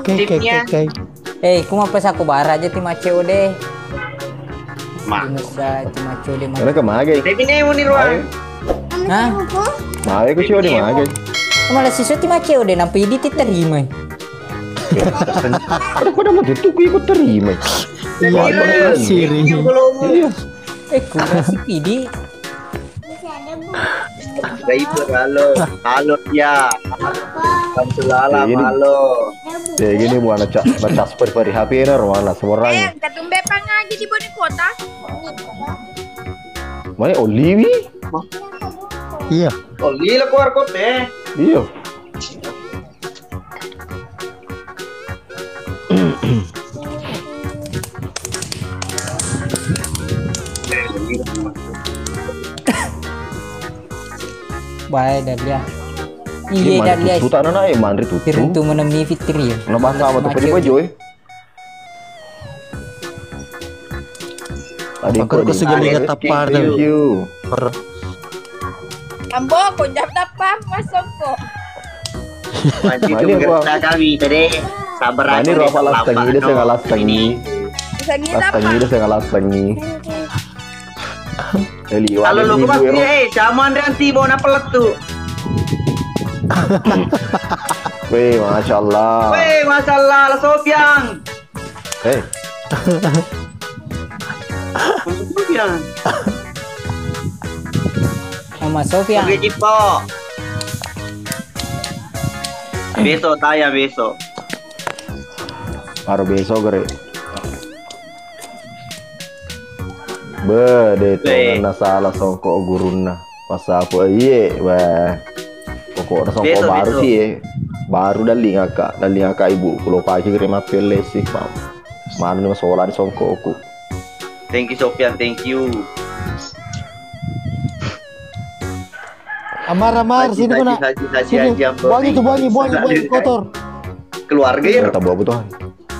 Oke. Kuma pas aku bara aja tim COD. Mak. Bisa tim COD mah. Karena kemage. Tapi nih mau nih ruang. Hah? Mage ku COD mage. Malah siswa tim COD nampi diterima. Ada pada mau itu ku ikut terima. Iya, siri. Iya. Ku kasih PD. Driver halo ya. Kamsulala halo. Ya gini bukan ngecas per HP ini rumah semuanya. Ketumbe pangaji di boni kota. Mana Olivi? Iya. Oli lah keluar kota. Iya. Baik dah dia. Iya dah dia. Tuh tanah naik mandri tuh. Itu menemui Fitri ya. Nambah sama tuh pergi baju. Pakar ko segala tapar Thank you. Ambo kunjap tapam masuk ko. Mandi tuh kami tadi. Sabar Ini ropa las tangi dia saya las tangi. Sagi Las tangi dia saya las tangi. Kalau lu pasti sama nanti bawa pelet tuh. Weh, masya Allah. Weh, masalah lah Sofian. Sofian. Mama Sofia. Oke, Cipo. Besok tayang besok. Baru besok gere. Bede tuh na salah songko guruna. Pas aku wah. Pokoknya songko baru sih ya. Baru dari ngaka ibu. Kalau pagi kirim apel sih, mam. Mana nih masalah songko aku. Thank you Sofian, thank you. Amar sini mana? Sini. Buangi kotor. Keluarga ya. Kita bawa betul.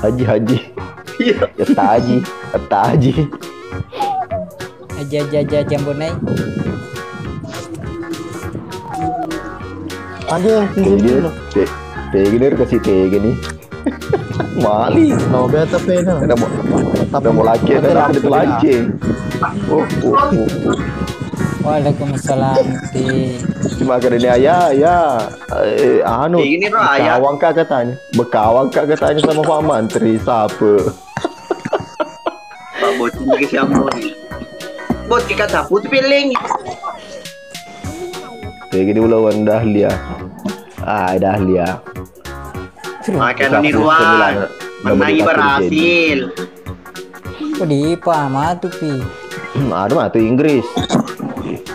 Haji. Iya. Ya taji. Aja jambonai. Aja sini dulu. Kayak gini kasih kayak gini. Mali. No beta pena. Ada mau laki ada laki. Waalaikumsalam. Cuma kali ini ayah anu ini bro ayah bekawang kak katanya sama Pak Mantri siapa Pak Bocin ke siapa nih Bot kita sapu tuh piling kayak gini ulawan Dahlia makan di ruang menangi berhasil Kok di apa tuh pi ada mah tuh Inggris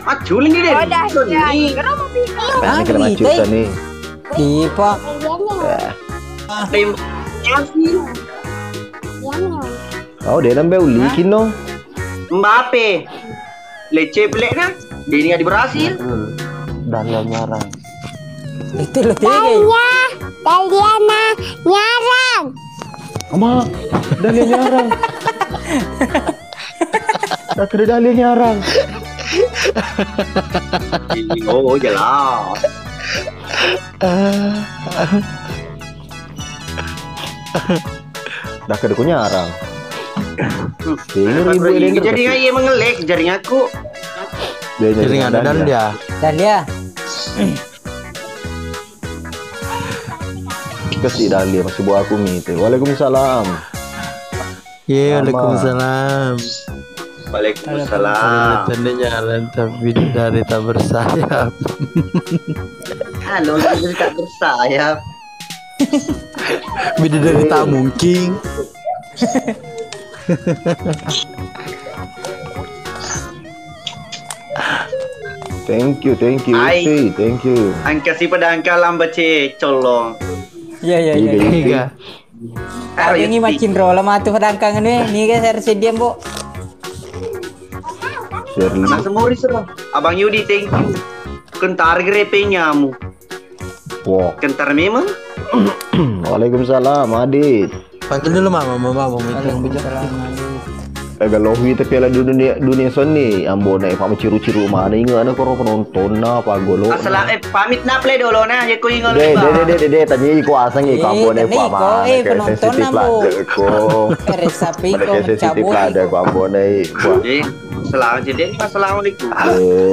Aculing ini deh. Kenapa Nah, kita macutan nih. Dipa. Oh, dia nambah ulikin no. Mbappe. Lece pelek kan? Dia ini ada berhasil. Dahlia nyarang. Itu lo tiga. Daliana nyarang. Ama, Dahlia nyarang. Tak ada Dahlia nyarang. Oh jelas. Dah kedua nyarang. Jadi nggak iya mengelek jaring aku. Jaringan dan dia. Kasih Dahlia masih buat aku gitu. Waalaikumsalam. Iya, waalaikumsalam. Waalaikumsalam. Tanda jalan tapi dari tak bersayap. Halo, dari tak bersayap. Beda dari tak mungkin. Thank you. Thank you. Angka si pada angka lambat colong. Iya. Ini macin rola matu pedangkang ini guys harus diam bu. Nah semua serah. Abang Yudi thank you. Kentar grepenya mu. Wow. Kentar memang. Waalaikumsalam Adit. Panggil dulu mama meeting. agak lohi tapi ala dunia seni ambo naik pak ciru-ciru mana ingat ada korang penonton apa golo. Asal pamit na play dulu nah je ko ingat de tanya iko asang iko ambo naik pak mana penonton ambo. Resapi ko cabut. Ada ko ambo naik. Selamat jadi assalamualaikum.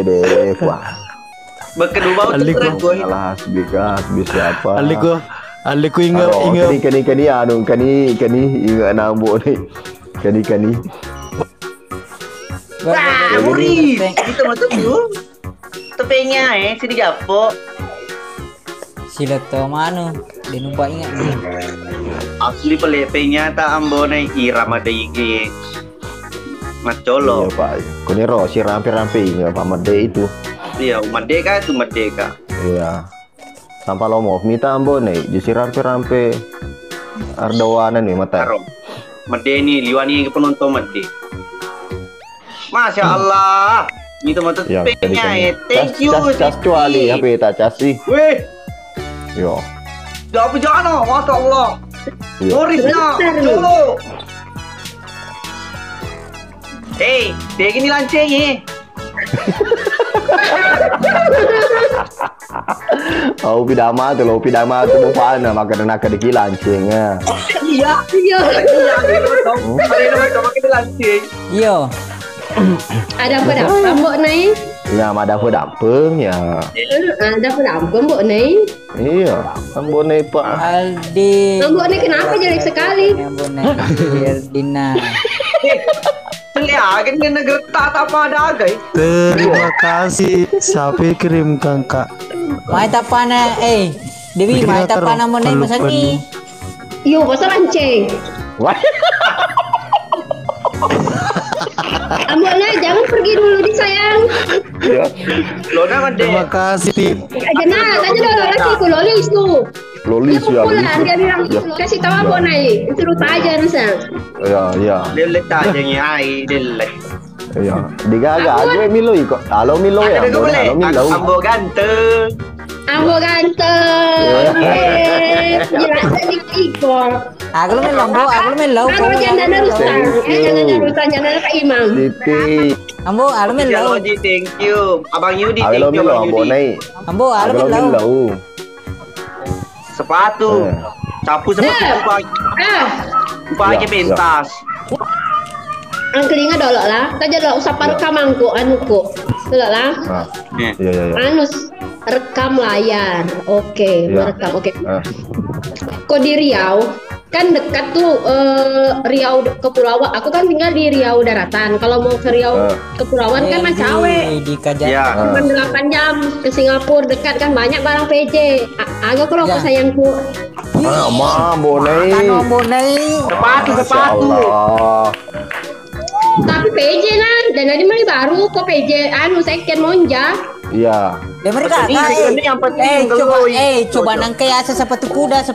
De wah. Bekedua bau terus gue. Alah hasbi siapa? Aliku ingat kani anu kani ingat nambo nih. Kani. Wah, muri. Itu masuk dulu. Tepenya sini gapo. Sila to mano, di numpa ingat nih. Asli pelepenya tak ambone irama de iki. Macolo. Iya, Pak. Kone si rampe-rampe ingat Pak Made itu. Iya, merdeka itu merdeka. Iya. Tanpa lomo minta ambone, jadi rampe-rampe ardawanan nih mata. Mede ni liwani ke penonton mede. Masya Allah. Itu motor speknya thank you. Cas cuali apa tak cas sih? Weh. Yo. Dah apa jangan Masya Allah. Norisnya. Dulu. Dia gini lanceng ye. Oh pidama tu mau pana makan nak deki lanceng ah. Iya. Iyo. Ada apa dah? Mbok naik? Ya, ada apa dampeng ya. Ada apa dampeng mbok naik? Iya, ambon naik Pak. Aldi. Mbok naik kenapa jelek sekali? Ambon naik Dina. Lihat kan negara tak apa ada guys. Terima kasih. Siapa kirimkan Kak? Mai tapana Dewi mai tapana mo naik masaki. Yo, pasal lanceng. Wah. Amboknya jangan pergi dulu di sayang. Ya. Lona kan Terima kasih. Jangan, tanya dulu lagi ku lolis tuh. Lolis ya. Dia bilang kasih tahu ambok naik. Suruh aja nusang. Ya. Delet aja nyai delet. Ya. Digaga aja Milo kok. Halo Milo ya. Halo Milo. Ambo ganteng. Ambok ganteng. Jelas tadi ikor. Aku lu melo. Kalau jangan ada rusang. Jangan ada Kak Imam. Siti. Ambo, aku melo. Thank you. Abang Yudi, thank Halo you. Milo, ambon naik. Ambo, aku melo. Sepatu. Sapu sepatu upah pentas. Angkelinga dolok lah. Tanya dolok usapan kamangku anuku. Dolok lah. Iya. Anus rekam layar. Oke, merekam. Oke. Kok di Riau? Kan dekat tuh Riau Kepulauan. Aku kan tinggal di Riau Daratan. Kalau mau ke Riau Kepulauan kan Macawe. Di Kajar. Ya. Cuma 8 jam ke Singapura dekat kan banyak barang PJ. Agak kalau aku sayangku. Bonai. Sepatu. Tapi PJ lah. Dan tadi mali baru kok PJ second monja. Iya. Dia mereka Ini yang penting coba nangkai asa sepatu kuda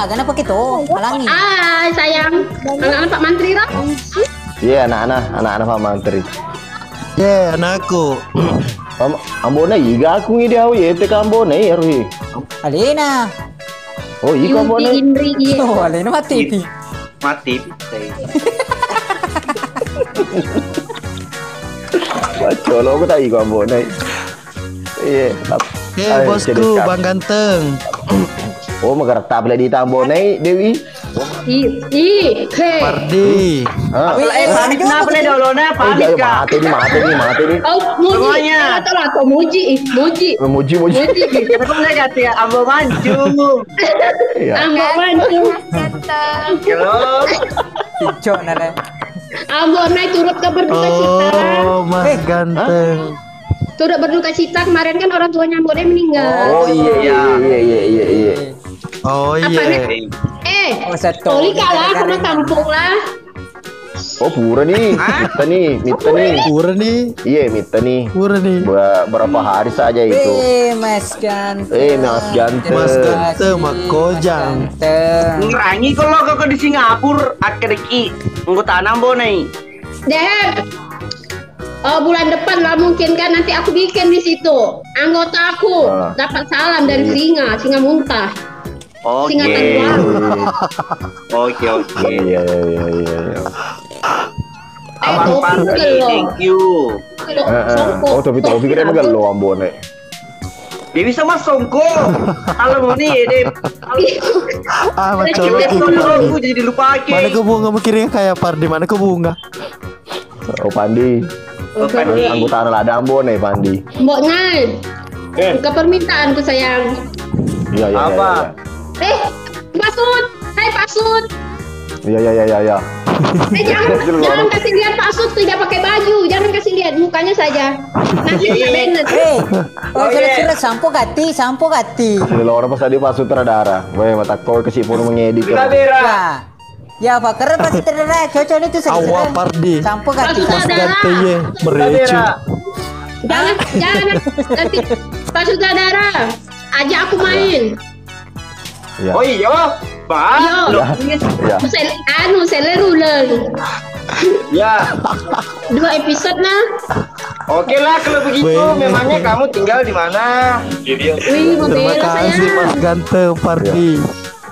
kenapa gitu halangi Sayang anak-anak Pak Mantri lah. Iya anak-anak Pak Mantri. Anakku. Ambona iga aku ngide au ye te kambona ya ruhi. Alena. Oh iya ambona. Indri. Oh Alena mati. Baca lo aku tak iga ambona. Iya. Bosku Bang Ganteng. Oh magarta pala di tambona Dewi. Pardi. Pamit na pala dulu na pamit ka. Mati nih. Oh, muji. Atau muji. Muji. Kita kok nggak ganti ambo mancu. Ambo mancu. Halo. Cocok nana. Ambo naik turut ke berduka cita. Oh, Mas Ganteng. Turut berduka cita kemarin kan orang tuanya Ambo meninggal. Oh iya. Oh iya. Toli kalah karena kampung lah. Oh pura nih, Mita nih. Pura nih. Iya Mita nih. Pura nih. Berapa hari saja itu? Mas Ganteng. Mas Ganteng. Makojang. Ngerangi kalau kau di Singapura akhirnya nggak tanam bonai. Deh. Bulan depan lah mungkin kan nanti aku bikin di situ. Anggota aku dapat salam dari singa muntah. Singa tangguang. Oke. Iya. Abang Pandi, thank you. Oh, tapi tahu pikirnya megalo ambone. Dia bisa masuk kok. Kalau mau nih, deh. Macam Aku jadi lupa ke. Mana ke bunga mikirnya kayak Pardi, mana ke bunga? Oh, Pandi. Anggota ada ambone, Pandi. Mbok Ngan. Ke permintaanku sayang. Iya. Apa? Pasut. Hai Pasut. Iya. Jangan kasih lihat Pak Sud tidak pakai baju, jangan kasih lihat mukanya saja. Nanti tidak benar. Sampo kati. Jadi orang pas tadi pas sutradara, gue mata kau kasih pun mengedit. Ya Pak, karena pasti terdarah cocok itu Awal sering. Pardi. Sampo kati. Mas gante ye, merecu. Jangan nanti Pak Sutradara, ajak aku main. Ya. Oh iya, Pak. Ya. Selerulen. Ya. 2 episode nah. Oke lah kalau begitu. Memangnya kamu tinggal di mana? Wih, Terima kasih Mas ganteng Pardi.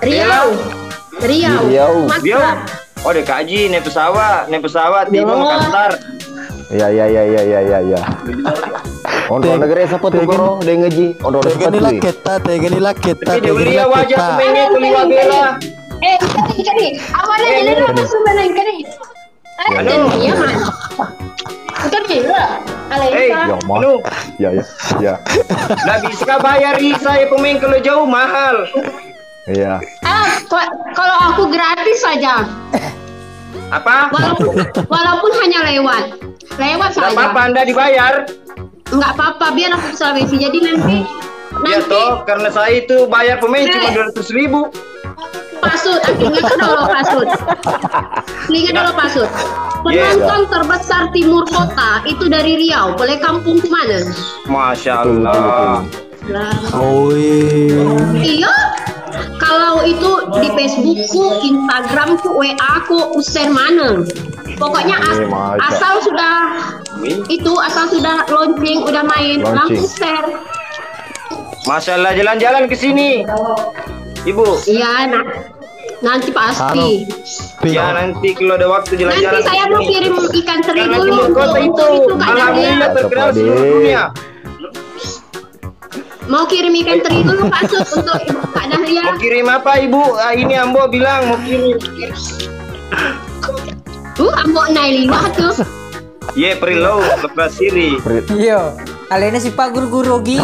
Riau. Mantap. Oh, dek kaji naik pesawat di Makassar. Ya. Untuk negeri siapa tuh koro dia ngaji. Untuk Tegani lah kita. Tapi dia lihat wajah pemainnya itu liwa bela. Kani. Awalnya jalan apa sebenarnya kani? Iya man. Bukan gila. Ya. Nggak bisa bayar saya pemain kalau jauh mahal. Iya. Kalau aku gratis saja. Apa? Walaupun hanya lewat saja. Nggak apa-apa Anda dibayar. Enggak apa-apa, biar aku ke Sulawesi. Jadi nanti Ya toh, karena saya itu bayar pemain cuma 200.000. Pasut, ingat dulu Pasut. Penonton terbesar timur kota itu dari Riau. Boleh kampung kemana? Masya Allah. Oh Iya. Kalau itu di Facebookku, Instagramku, WA-ku, share mana? Pokoknya asal sudah launching, udah main, langsung share. Masya Allah, jalan-jalan ke sini, Ibu. Iya, nanti pasti. Ya nanti kalau ada waktu jalan-jalan. Nanti saya mau kirim ikan teri Karena dulu timur kota itu alhamdulillah terkenal seluruh dunia. Mau kirim ikan teri dulu Pak Sud untuk Kak Dahlia. Mau kirim apa Ibu? Ini Ambo bilang mau kirim. Ambo nailiwa tuh. Ye perilau lepas siri. Iya, alena si Pak guru-guru gi.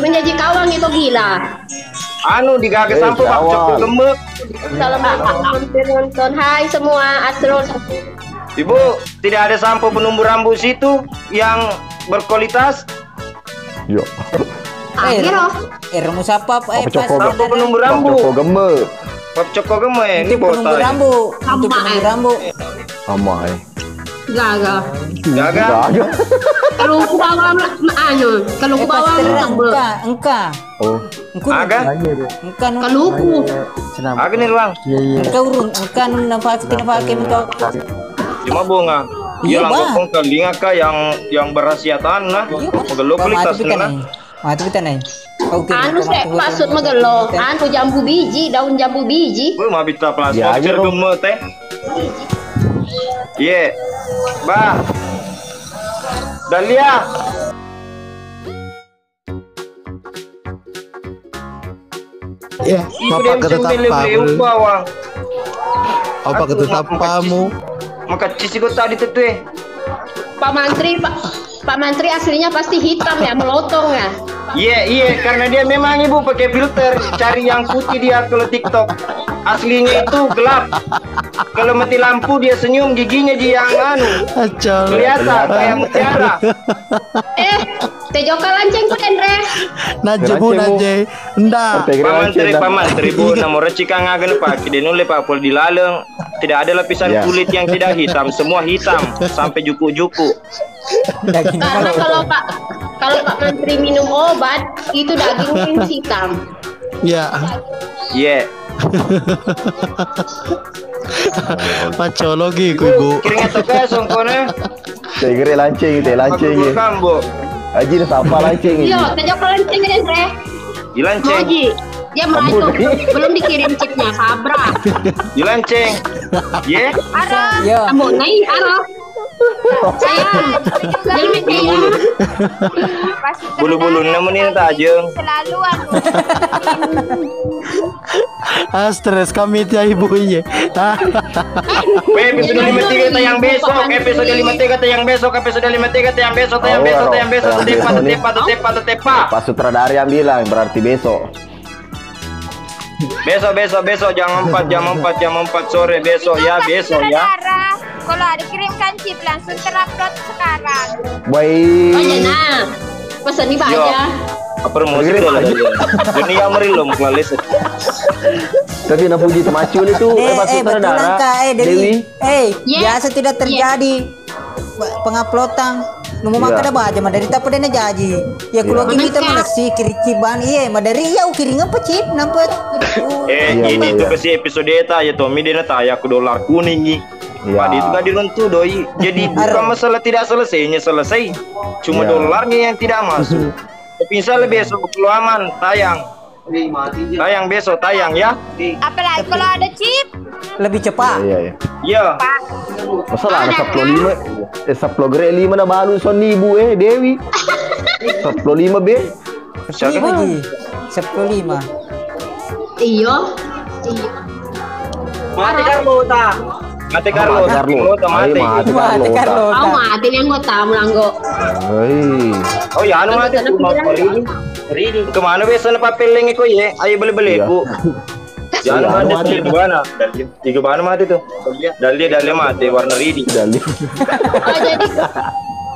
Menjadi kawang itu gila. Anu digagas sampo Pak Cokro Gembek. Assalamualaikum nonton. Hai semua Astro. Ibu, tidak ada sampo penumbuh rambut situ yang berkualitas? Yo. Rumus apa? Sampo penumbuh rambut. Cokro Gembek. Pak Cokro Gembek ini penumbuh botai. rambut. Untuk penumbuh rambut. Amai. Gagal. Kalau ku bawa engka. Oh. Aga? Kalau ku. Aga nih ruang. Engka urung, engka nampak mentok. Cuma bunga. Iya, Iya langsung ke linga yang berhasiatan lah. Megelo kualitas nah. Mati kita nih. Anu maksud megelo, anu jambu biji, daun jambu biji. Gue mah bita plastik Ya, cer gemet teh. Iya. Bah. Dahlia. Ya, apa ketetapanmu? Apa ketetapanmu? Maka cisi kau tadi tuh Pak Mantri aslinya pasti hitam ya, melotong ya. Iya, karena dia memang Ibu pakai filter, cari yang putih dia kalau TikTok. Aslinya itu gelap. Kalau mati lampu dia senyum, giginya dia yang kelihatan kayak mutiara. Tejoka lanceng ku Andre. Naje ndak. Pak Mantri Bu, nomor recika ngagen Pak. Kide nule Pak pol dilaleng. Tidak ada lapisan kulit yang tidak hitam, semua hitam sampai juku-juku. Karena kalau Pak Menteri minum obat itu dagingnya hitam. Ya. Iya. Pacologi ku ibu. Kiringnya toke songkone. Saya kira lancing itu, lancing Aku ya. kambo. Haji dah apa lancing ini? Yo, tajak lancing ini, Bre. Dilanceng. Moji. Dia maju, belum dikirim chipnya, Sabra. Dilanceng. Ye. Ara. Yo. Kamu naik, Ara. Sayang. Jangan kayak Bulu-bulu nemenin tak ajeng. Selalu anu. Stres kami tiap ibu iya. Episode 53 tayang besok. Episode 53 tayang besok. Episode 53 tayang besok. Tayang besok. Tayang besok. Tepa. Pas sutradara yang bilang berarti besok. Besok jam 4 sore besok ya, besok ya. Saudara, kalau ada kirimkan chip langsung terupload sekarang. Baik. aja nah. Pesan nih Pak Yo. aja. Promosi dulu lagi. Dunia merilum ngalis. Tapi nak puji temacul itu pas betulan sutradara. kak, Dewi. Yeah. Biasa tidak terjadi penguploadan. Numu Iya. maka ada baca madari tak pada jaji. Ya kalau Iya. gini kita mana sih kiri-kiban iya madari ya kiring apa chip nampak. Iya, ini iya, tuh iya. kasih episode eta ya Tommy dia tanya aku dolar kuning nih. Iya. Padi itu gak dilentu doi. Jadi bukan masalah tidak selesainya selesai. Cuma Iya. dolarnya yang tidak masuk. Tapi misalnya besok perlu aman tayang. Tayang besok tayang ya. Apalagi kalau ada chip. Lebih cepat. Iya, iya. Ya. Masalah ada Sablo 5. Sablo Gre 5 na balu son ibu Dewi. Sablo 5 B. Siapa lagi? 10.5. Iya. Mati Carlo. Mati Mati. Ayo, mati Mati Carlo. Carlo. Aku mati yang gue tahu langgo. Hei. Oh ya anu mati tuh mau Rini. Kemana biasa papel lengi ko ye? Ayo beli-beli Iya. ku. Jangan Iya, mati di mana? Di mana mati tuh? Dalil mati warna Rini. Dali. Oh, jadi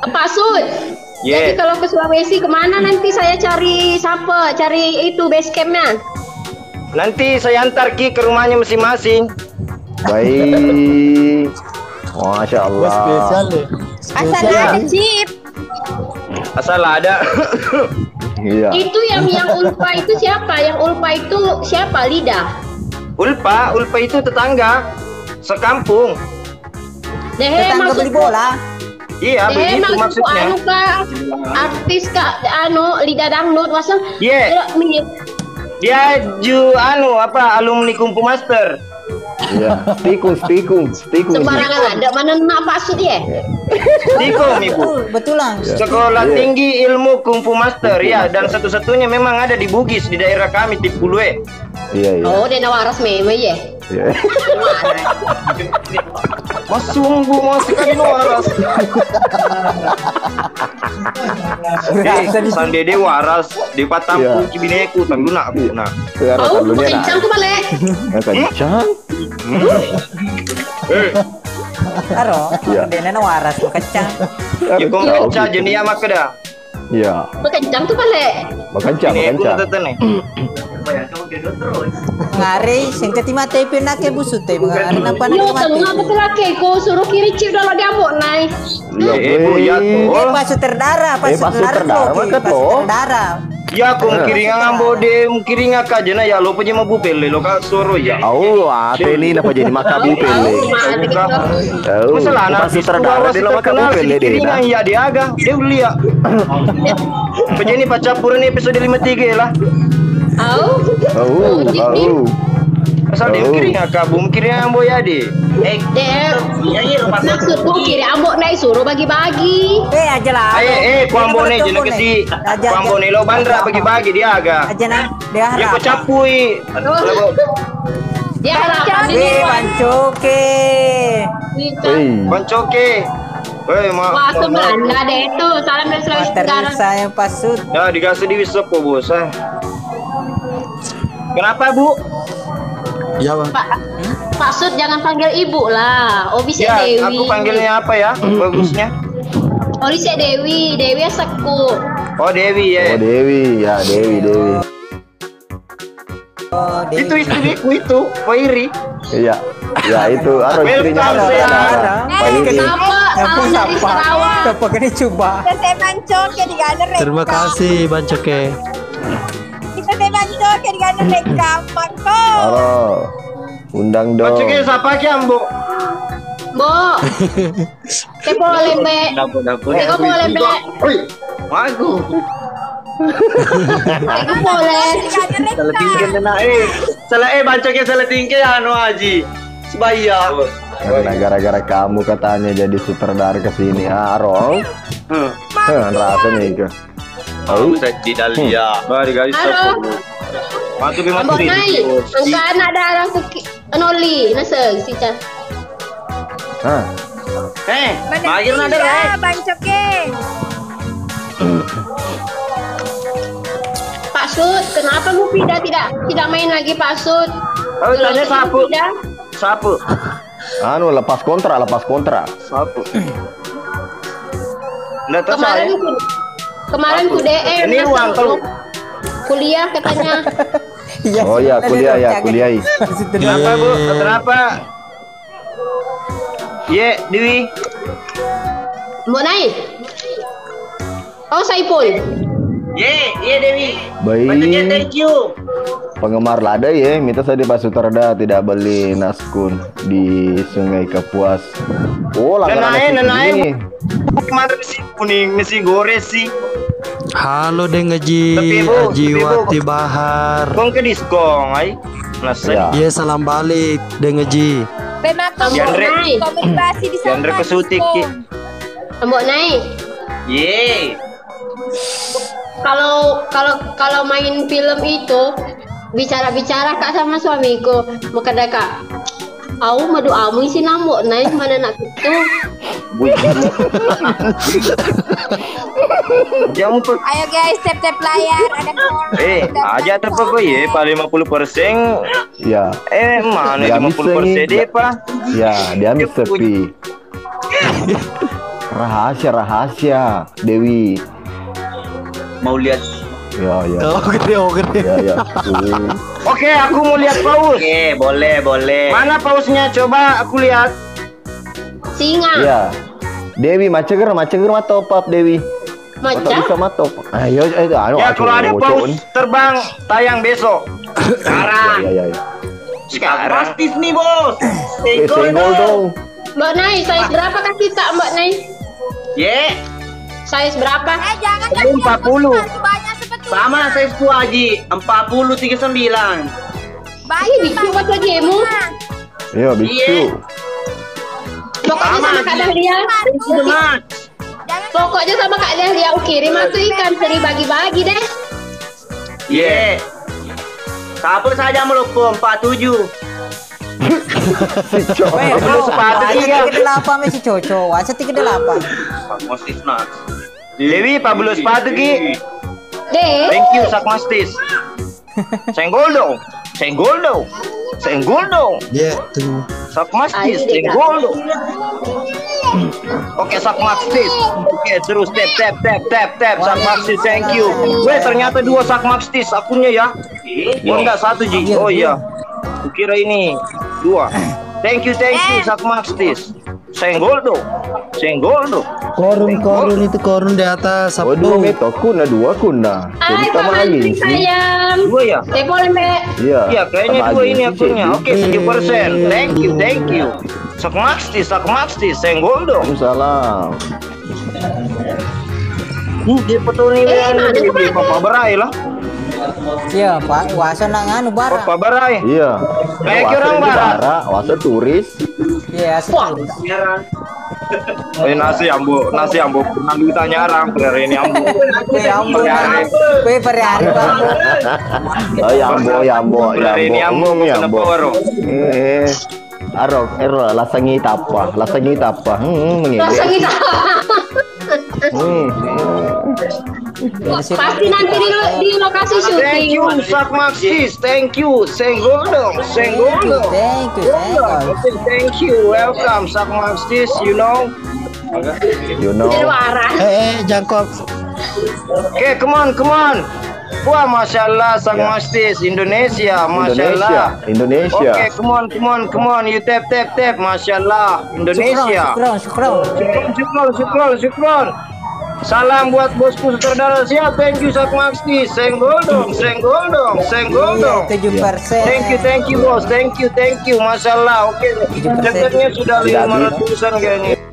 Pak Sud. Ye. Jadi kalau ke Sulawesi kemana nanti saya cari siapa? Cari itu base campnya. Nanti saya antar Ki ke rumahnya masing-masing. Baik. Masya Allah. Spesial deh. Asal ada chip. Asal ada. Iya. Itu yang Ulfa itu siapa? Yang Ulfa itu siapa? Lidah. Ulpa itu tetangga sekampung. Tetangga beli bola. Iya, begitu maksudku maksudnya. anu Kak, artis Kak, anu Lidah Dangdut masa. Iya. Dia alumni Kumpu Master. Iya. Tikung. Sembarangan ada mana nak maksud ya? Tikum ibu. Betulan. Sekolah Iya. Tinggi Ilmu Kumpu Master ya, dan satu-satunya memang ada di Bugis di daerah kami Tipulue. Iya. Oh, dia waras memang ya. Iya. Mas sungguh mas sekali waras. Sandede waras di Patampu Iya. Cibineku tangguna aku nah. Sekarang Oh, dulunya kencang tuh balik. kencang. Aro, Iya. dia waras tuh kecang. Ya kong kenca jenis ama kada. Iya. Kencang tuh balik. Kencang. Ini aku tetene. Ngare sing ketima tepe nake busut teh ngare napa Yo, nak kamu ngapa laki ko suruh kiri chip dalam diamuk naik. Iya. Ibu ya tuh. pas sutradara, pas pas sutradara mah kan toh. sutradara. Ya kong kiringa ngambode kiringa ka jena ya lo punya mabu pele lo ka soro ya. Oh, ate ni napa jadi makabu pele. Oh, Masalah pas sutradara dia lo makabu pele deh. Kiringa ya diaga, dia ulia. Penjeni pacapuran episode 53 lah. Oh. Asal dia kiringa ka bum kiringa boya di. Maksudku kiri ambok naik suruh bagi-bagi. Aja lah. Ku ambone jena kesi. Ku ambone lo bandra bagi-bagi dia aga. Aja nah, dia Ya harap. ko capui. Dia harapan ini Pancoke. Koncoke. Wah, Belanda deh itu. Salam dari Sulawesi Tenggara. Terisa yang pasut. Ya dikasih di Wisepo bos. Kenapa bu? Ya bang. Pak Sud jangan panggil ibu lah. Obise Ya Dewi. aku panggilnya apa ya? Bagusnya. Obise Dewi. Dewi Seku. Oh Dewi ya. Oh, Dewi. Ya, Dewi. Oh, Itu istriku itu, Poiri. Iya. Ya, itu istrinya. Welcome, Sarah. Kenapa? Salam dari Sarawak. Apa kena coba? Kita saya mancok ya di ganer rekam. Terima kasih Bancoke. Kita saya mancok ya di ganer rekam. Mako. Halo. Undang dong. Bancoknya siapa kiam, Bu? Bo. Kepo lembe. Kepo boleh lembe. Wagu. Kepo boleh. Salah tingkir na Salah bancoknya salah tingkir anu Haji. Sebaya. Karena gara-gara kamu katanya jadi sutradara ke sini, Arong. Rasanya itu. Aku tadi Dalia. Mari guys. Masuk ke Ambok naik. Angka anak darah noli nase sica. Mahir nada lah. Bancoke. Pak Sud, kenapa Mufidah tidak main lagi Pak Sud? Oh, tanya sapu. Sapu. Anu lepas kontrak. Sapu. Nggak tahu Kemarin ku DM. Ini uang kalau kuliah katanya. Oh ya, kuliah. Kenapa, Bu? Kenapa? Ye, Dewi. Mau naik? Oh, Saipul. Ye, Dewi. Baik. Banyak thank you. Penggemar lada ya, minta saya di Pak Sutarda tidak beli naskun di Sungai Kapuas. Oh, langganan Nenai. Kemana sih kuning nasi goreng sih? Halo deng Haji Wati Bahar. Kong ke diskon, ay. Nasi. Iya salam balik deng Haji. Komen basi di sana. Yandre kesutik. Ambok naik. Ye. Kalau main film itu bicara Kak sama suamiku, maka Kak, aku madu amu isi nambok naik mana nak itu. Ayo guys, tap layar ada aja apa ya, Pak 50%. Ya. Mana 50% deh, Pak? Ya, dia sepi. Rahasia Dewi. Mau lihat. Ya. Oh gede. Ya. Oke, aku mau lihat paus. Oke, boleh. Mana pausnya? Coba aku lihat. Singa. Ya. Dewi maceger top up Dewi. Maca. Bisa matop. Ayo Ya, kalau ada paus terbang tayang besok. Sekarang. Ya. Sekarang. Drastis nih, Bos. Senggol dong. Mbak Nai, size berapa kasih tak Mbak Nai? Ye. Size berapa? Jangan 40. banyak seperti Sama size ku Haji, 4039. Ini bisu baca jemu. Iya, bisu. Pokoknya sama Kak Dahlia. Pokoknya sama Kak Dahlia aku kirim aku ikan seri bagi-bagi deh. Ye. Kapur saja meluput 47. Sepatu 38 masih cocok. Wasa 38. Masih snack. Lewi 14 sepatu ki. Deh. Thank you Sakmastis. Senggol dong. Iya, tunggu. Sakmastis, senggol dong. Oke, Sakmastis. Oke, terus tap. Sakmastis, thank you. Weh, ternyata 2 Sakmastis akunnya ya. Oh enggak, 1 Ji. Oh iya. Kukira ini 2. Thank you Sakmastis. Senggol dong. Korun itu korun di atas. Oh, 2 meter kuna 2 kuna. Hai Kita Pak Mantri sayang. 2 ya? Boleh Mbak. Iya, kayaknya 2 ini akunnya. Oke, 7%. Thank you. Sakmastis, senggol dong. Salam. Dia foto ini di Papa Berai lah. Iya, Pak. Wasa nak nganu bara. Papa Berai. Iya. Kayak orang barat. Wasa turis. Iya, Nasi ambo pernah ditanya orang benar ini ambo. Kue per-hari, Pak. Oh, Yambo. Ini ambo kenapa waro? Ero lasangi tapa. Mengide. Langsung kita. Pasti nanti di lokasi syuting. Thank you Sakmastis. Thank you. Senggol dong. Thank you. Thank you. Welcome Sakmastis. You know. Jangkok. Oke, come on. Wah, Masya Allah, Sakmastis Indonesia, Masya Allah. Indonesia. Oke, come on. You tap. Masya Allah, Indonesia. Syukron. Syukron. Salam buat bosku sutradara. Siap, thank you Sak Maxti. Senggol dong, senggol dong, senggol dong. 7%. Thank you bos, thank you. Masalah, oke. Ceketnya sudah 500-an kayaknya.